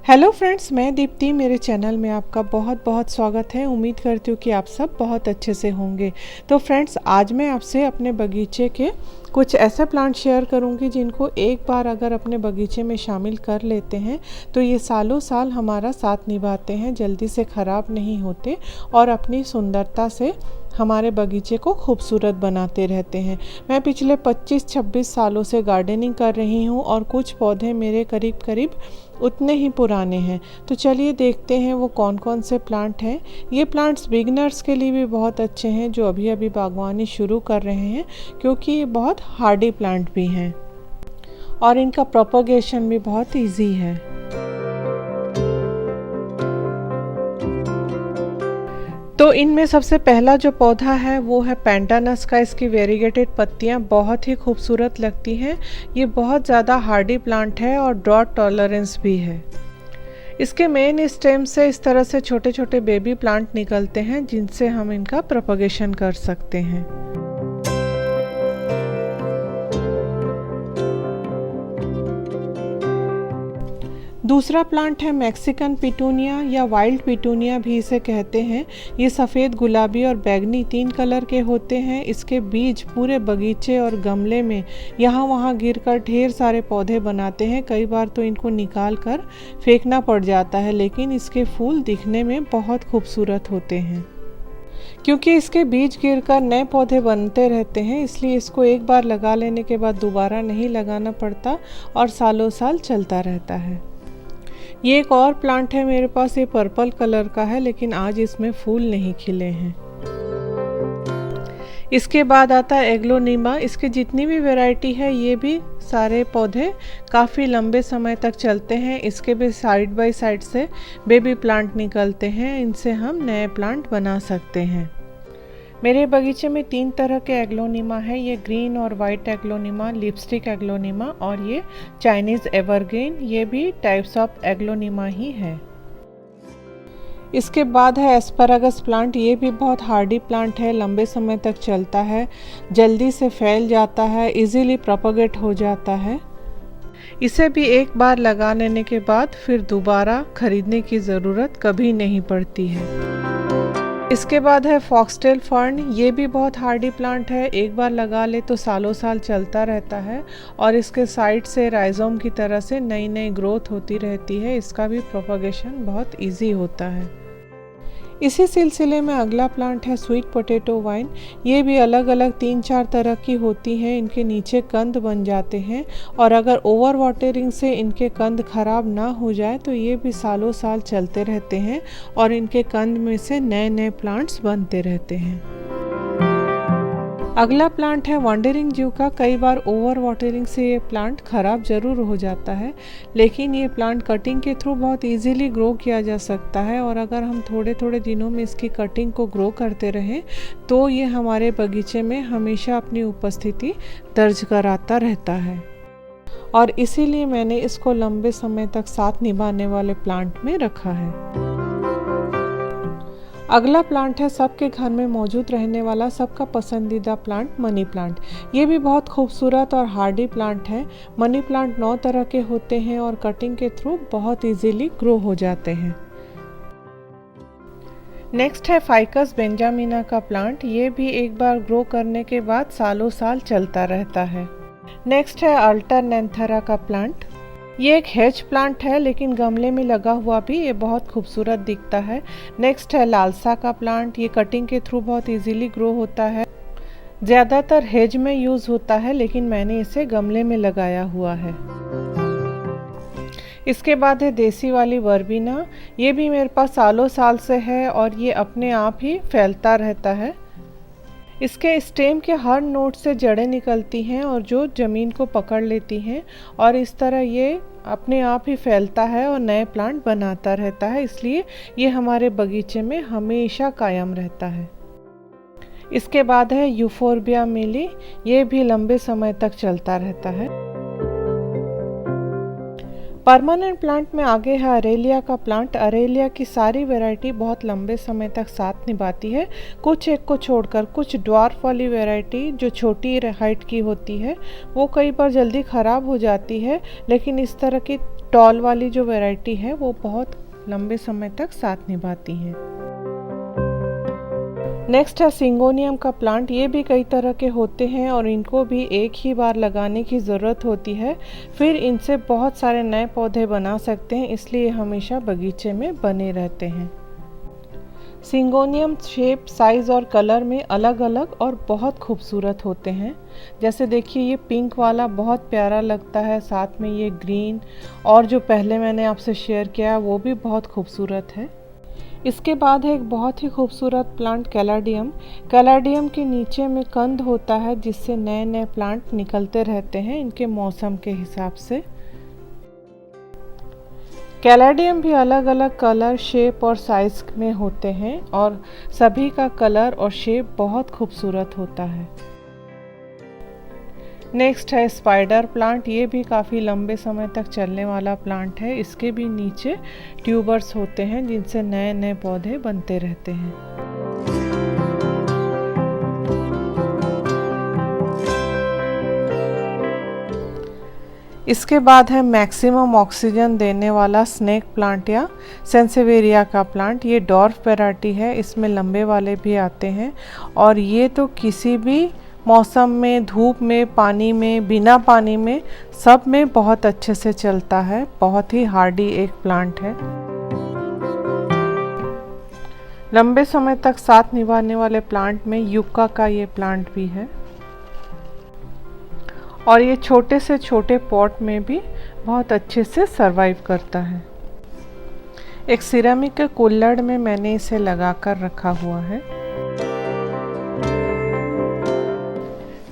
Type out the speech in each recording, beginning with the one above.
Hello friends, मैं दीप्ति। मेरे channel में आपका बहुत बहुत स्वागत है। उम्मीद करती हूँ कि आप सब बहुत अच्छे से होंगे। तो फ्रेंड्स, आज मैं आपसे अपने बगीचे के कुछ ऐसे प्लांट शेयर करूँगी जिनको एक बार अगर अपने बगीचे में शामिल कर लेते हैं तो ये सालों साल हमारा साथ निभाते हैं, जल्दी से ख़राब नहीं होते और अपनी सुंदरता से हमारे बगीचे को खूबसूरत बनाते रहते हैं। मैं पिछले 25-26 सालों से गार्डनिंग कर रही हूँ और कुछ पौधे मेरे करीब करीब उतने ही पुराने हैं। तो चलिए देखते हैं वो कौन कौन से प्लांट हैं। ये प्लांट्स बिगनर्स के लिए भी बहुत अच्छे हैं जो अभी अभी बागवानी शुरू कर रहे हैं, क्योंकि ये बहुत हार्डी प्लांट भी हैं और इनका प्रोपगेशन भी बहुत इजी है। तो इनमें सबसे पहला जो पौधा है वो है पेंटानस का। इसकी वेरीगेटेड पत्तियां बहुत ही खूबसूरत लगती हैं। ये बहुत ज़्यादा हार्डी प्लांट है और ड्रॉट टॉलरेंस भी है। इसके मेन स्टेम से इस तरह से छोटे छोटे बेबी प्लांट निकलते हैं जिनसे हम इनका प्रोपगेशन कर सकते हैं। दूसरा प्लांट है मैक्सिकन पिटूनिया या वाइल्ड पिटूनिया भी इसे कहते हैं। ये सफ़ेद, गुलाबी और बैगनी 3 कलर के होते हैं। इसके बीज पूरे बगीचे और गमले में यहाँ वहाँ गिरकर ढेर सारे पौधे बनाते हैं। कई बार तो इनको निकाल कर फेंकना पड़ जाता है, लेकिन इसके फूल दिखने में बहुत खूबसूरत होते हैं। क्योंकि इसके बीज गिरकर नए पौधे बनते रहते हैं, इसलिए इसको एक बार लगा लेने के बाद दोबारा नहीं लगाना पड़ता और सालों साल चलता रहता है। ये एक और प्लांट है मेरे पास, ये पर्पल कलर का है, लेकिन आज इसमें फूल नहीं खिले हैं। इसके बाद आता है एग्लोनिमा। इसकी जितनी भी वैरायटी है ये भी सारे पौधे काफ़ी लंबे समय तक चलते हैं। इसके भी साइड बाय साइड से बेबी प्लांट निकलते हैं, इनसे हम नए प्लांट बना सकते हैं। मेरे बगीचे में 3 तरह के एग्लोनिमा है। ये ग्रीन और वाइट एग्लोनिमा, लिपस्टिक एग्लोनिमा और ये चाइनीज़ एवरग्रीन। ये भी टाइप्स ऑफ एग्लोनिमा ही है। इसके बाद है एस्पैरागस प्लांट। ये भी बहुत हार्डी प्लांट है, लंबे समय तक चलता है, जल्दी से फैल जाता है, इजीली प्रोपगेट हो जाता है। इसे भी एक बार लगा लेने के बाद फिर दोबारा खरीदने की ज़रूरत कभी नहीं पड़ती है। इसके बाद है फॉक्सटेल फर्न। ये भी बहुत हार्डी प्लांट है, एक बार लगा ले तो सालों साल चलता रहता है और इसके साइड से राइजोम की तरह से नई नई ग्रोथ होती रहती है। इसका भी प्रोपगेशन बहुत इजी होता है। इसी सिलसिले में अगला प्लांट है स्वीट पोटैटो वाइन। ये भी अलग अलग 3-4 तरह की होती हैं। इनके नीचे कंद बन जाते हैं और अगर ओवर वाटरिंग से इनके कंद खराब ना हो जाए तो ये भी सालों साल चलते रहते हैं और इनके कंद में से नए नए प्लांट्स बनते रहते हैं। अगला प्लांट है वंडरिंग जू का। कई बार ओवर वाटरिंग से ये प्लांट ख़राब ज़रूर हो जाता है, लेकिन ये प्लांट कटिंग के थ्रू बहुत इजीली ग्रो किया जा सकता है और अगर हम थोड़े थोड़े दिनों में इसकी कटिंग को ग्रो करते रहें तो ये हमारे बगीचे में हमेशा अपनी उपस्थिति दर्ज कराता रहता है और इसीलिए मैंने इसको लंबे समय तक साथ निभाने वाले प्लांट में रखा है। अगला प्लांट है सबके घर में मौजूद रहने वाला, सबका पसंदीदा प्लांट, मनी प्लांट। ये भी बहुत खूबसूरत और हार्डी प्लांट है। मनी प्लांट 9 तरह के होते हैं और कटिंग के थ्रू बहुत इजीली ग्रो हो जाते हैं। नेक्स्ट है फाइकस बेंजामिना का प्लांट। ये भी एक बार ग्रो करने के बाद सालों साल चलता रहता है। नेक्स्ट है अल्टरनेंथरा का प्लांट। ये एक हेज प्लांट है, लेकिन गमले में लगा हुआ भी ये बहुत खूबसूरत दिखता है। नेक्स्ट है लालसा का प्लांट। ये कटिंग के थ्रू बहुत इजीली ग्रो होता है, ज़्यादातर हेज में यूज़ होता है, लेकिन मैंने इसे गमले में लगाया हुआ है। इसके बाद है देसी वाली वर्बिना। ये भी मेरे पास सालों साल से है और ये अपने आप ही फैलता रहता है। इसके स्टेम के हर नोड से जड़ें निकलती हैं और जो ज़मीन को पकड़ लेती हैं और इस तरह ये अपने आप ही फैलता है और नए प्लांट बनाता रहता है, इसलिए ये हमारे बगीचे में हमेशा कायम रहता है। इसके बाद है यूफोर्बिया मिली। ये भी लंबे समय तक चलता रहता है। परमानेंट प्लांट में आगे है अरेलिया का प्लांट। अरेलिया की सारी वैरायटी बहुत लंबे समय तक साथ निभाती है, कुछ एक को छोड़कर। कुछ ड्वार्फ वाली वैरायटी जो छोटी हाइट की होती है वो कई बार जल्दी ख़राब हो जाती है, लेकिन इस तरह की टॉल वाली जो वैरायटी है वो बहुत लंबे समय तक साथ निभाती है। नेक्स्ट है सिंगोनियम का प्लांट। ये भी कई तरह के होते हैं और इनको भी एक ही बार लगाने की ज़रूरत होती है, फिर इनसे बहुत सारे नए पौधे बना सकते हैं, इसलिए हमेशा बगीचे में बने रहते हैं। सिंगोनियम शेप, साइज़ और कलर में अलग अलग और बहुत खूबसूरत होते हैं। जैसे देखिए ये पिंक वाला बहुत प्यारा लगता है, साथ में ये ग्रीन, और जो पहले मैंने आपसे शेयर किया वो भी बहुत खूबसूरत है। इसके बाद है एक बहुत ही खूबसूरत प्लांट कैलाडियम। कैलाडियम के नीचे में कंद होता है जिससे नए नए प्लांट निकलते रहते हैं इनके मौसम के हिसाब से। कैलाडियम भी अलग अलग कलर, शेप और साइज में होते हैं और सभी का कलर और शेप बहुत खूबसूरत होता है। नेक्स्ट है स्पाइडर प्लांट। ये भी काफ़ी लंबे समय तक चलने वाला प्लांट है। इसके भी नीचे ट्यूबर्स होते हैं जिनसे नए नए पौधे बनते रहते हैं। इसके बाद है मैक्सिमम ऑक्सीजन देने वाला स्नेक प्लांट या सेंसेवेरिया का प्लांट। ये डॉर्फ वैरायटी है, इसमें लंबे वाले भी आते हैं और ये तो किसी भी मौसम में, धूप में, पानी में, बिना पानी में, सब में बहुत अच्छे से चलता है। बहुत ही हार्डी एक प्लांट है। लंबे समय तक साथ निभाने वाले प्लांट में यूका का ये प्लांट भी है और ये छोटे से छोटे पॉट में भी बहुत अच्छे से सरवाइव करता है। एक सिरेमिक के कुल्हड़ में मैंने इसे लगाकर रखा हुआ है।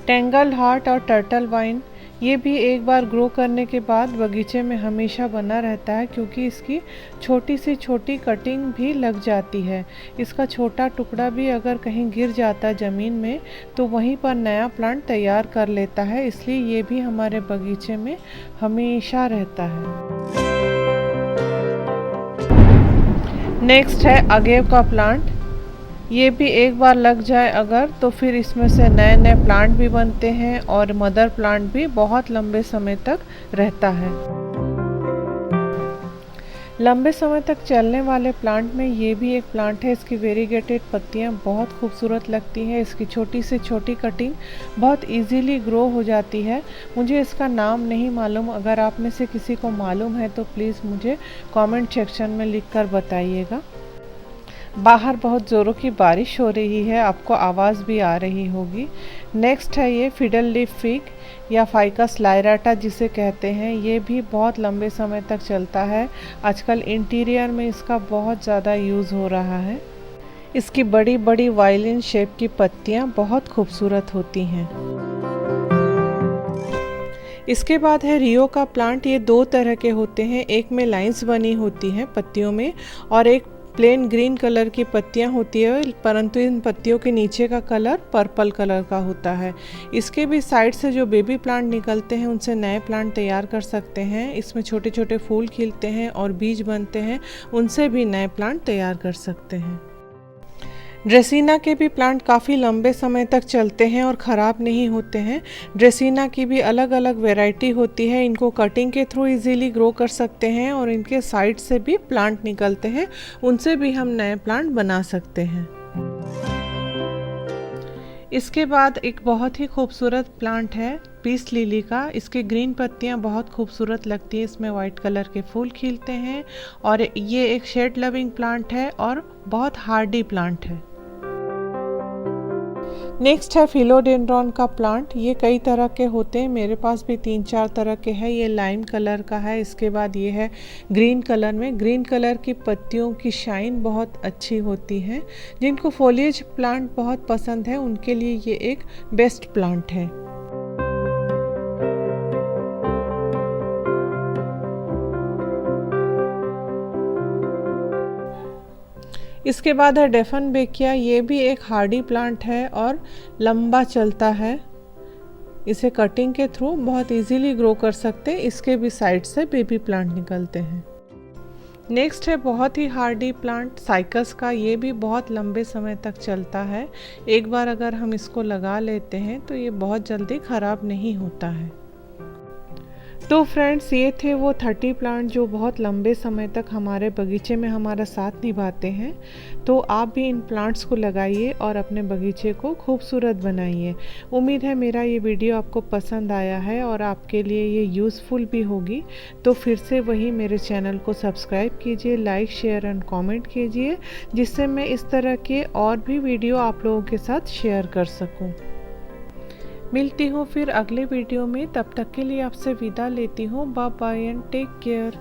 टेंगल हार्ट और टर्टल वाइन, ये भी एक बार ग्रो करने के बाद बगीचे में हमेशा बना रहता है क्योंकि इसकी छोटी सी छोटी कटिंग भी लग जाती है। इसका छोटा टुकड़ा भी अगर कहीं गिर जाता है ज़मीन में तो वहीं पर नया प्लांट तैयार कर लेता है, इसलिए ये भी हमारे बगीचे में हमेशा रहता है। नेक्स्ट है अगेव का प्लांट। ये भी एक बार लग जाए अगर तो फिर इसमें से नए नए प्लांट भी बनते हैं और मदर प्लांट भी बहुत लंबे समय तक रहता है। लंबे समय तक चलने वाले प्लांट में ये भी एक प्लांट है। इसकी वेरीगेटेड पत्तियां बहुत खूबसूरत लगती हैं। इसकी छोटी से छोटी कटिंग बहुत इजीली ग्रो हो जाती है। मुझे इसका नाम नहीं मालूम, अगर आप में से किसी को मालूम है तो प्लीज़ मुझे कमेंट सेक्शन में लिखकर बताइएगा। बाहर बहुत ज़ोरों की बारिश हो रही है, आपको आवाज़ भी आ रही होगी। नेक्स्ट है ये फिडल लीफ फिग या फाइकस लायराटा जिसे कहते हैं। ये भी बहुत लंबे समय तक चलता है। आजकल इंटीरियर में इसका बहुत ज़्यादा यूज़ हो रहा है। इसकी बड़ी बड़ी वायलिन शेप की पत्तियाँ बहुत खूबसूरत होती हैं। इसके बाद है रियो का प्लांट। ये दो तरह के होते हैं, एक में लाइंस बनी होती हैं पत्तियों में और एक प्लेन ग्रीन कलर की पत्तियां होती है, परंतु इन पत्तियों के नीचे का कलर पर्पल कलर का होता है। इसके भी साइड से जो बेबी प्लांट निकलते हैं उनसे नए प्लांट तैयार कर सकते हैं। इसमें छोटे छोटे फूल खिलते हैं और बीज बनते हैं, उनसे भी नए प्लांट तैयार कर सकते हैं। ड्रेसीना के भी प्लांट काफ़ी लंबे समय तक चलते हैं और ख़राब नहीं होते हैं। ड्रेसीना की भी अलग अलग वैरायटी होती है। इनको कटिंग के थ्रू इजीली ग्रो कर सकते हैं और इनके साइड से भी प्लांट निकलते हैं, उनसे भी हम नए प्लांट बना सकते हैं। इसके बाद एक बहुत ही खूबसूरत प्लांट है पीस लिली का। इसकी ग्रीन पत्तियां बहुत खूबसूरत लगती है, इसमें वाइट कलर के फूल खिलते हैं और ये एक शेड लविंग प्लांट है और बहुत हार्डी प्लांट है। नेक्स्ट है फिलोडेंड्रॉन का प्लांट। ये कई तरह के होते हैं, मेरे पास भी 3-4 तरह के हैं। ये लाइम कलर का है। इसके बाद ये है ग्रीन कलर में। ग्रीन कलर की पत्तियों की शाइन बहुत अच्छी होती है। जिनको फोलिएज प्लांट बहुत पसंद है उनके लिए ये एक बेस्ट प्लांट है। इसके बाद है डेफन बेकिया। ये भी एक हार्डी प्लांट है और लंबा चलता है। इसे कटिंग के थ्रू बहुत इजीली ग्रो कर सकते हैं। इसके भी साइड से बेबी प्लांट निकलते हैं। नेक्स्ट है बहुत ही हार्डी प्लांट साइकस का। ये भी बहुत लंबे समय तक चलता है। एक बार अगर हम इसको लगा लेते हैं तो ये बहुत जल्दी ख़राब नहीं होता है। तो फ्रेंड्स, ये थे वो 30 प्लांट जो बहुत लंबे समय तक हमारे बगीचे में हमारा साथ निभाते हैं। तो आप भी इन प्लांट्स को लगाइए और अपने बगीचे को खूबसूरत बनाइए। उम्मीद है मेरा ये वीडियो आपको पसंद आया है और आपके लिए ये यूज़फुल भी होगी। तो फिर से वही, मेरे चैनल को सब्सक्राइब कीजिए, लाइक शेयर एंड कमेंट कीजिए, जिससे मैं इस तरह के और भी वीडियो आप लोगों के साथ शेयर कर सकूं। मिलती हूँ फिर अगले वीडियो में, तब तक के लिए आपसे विदा लेती हूँ। Bye bye and take care.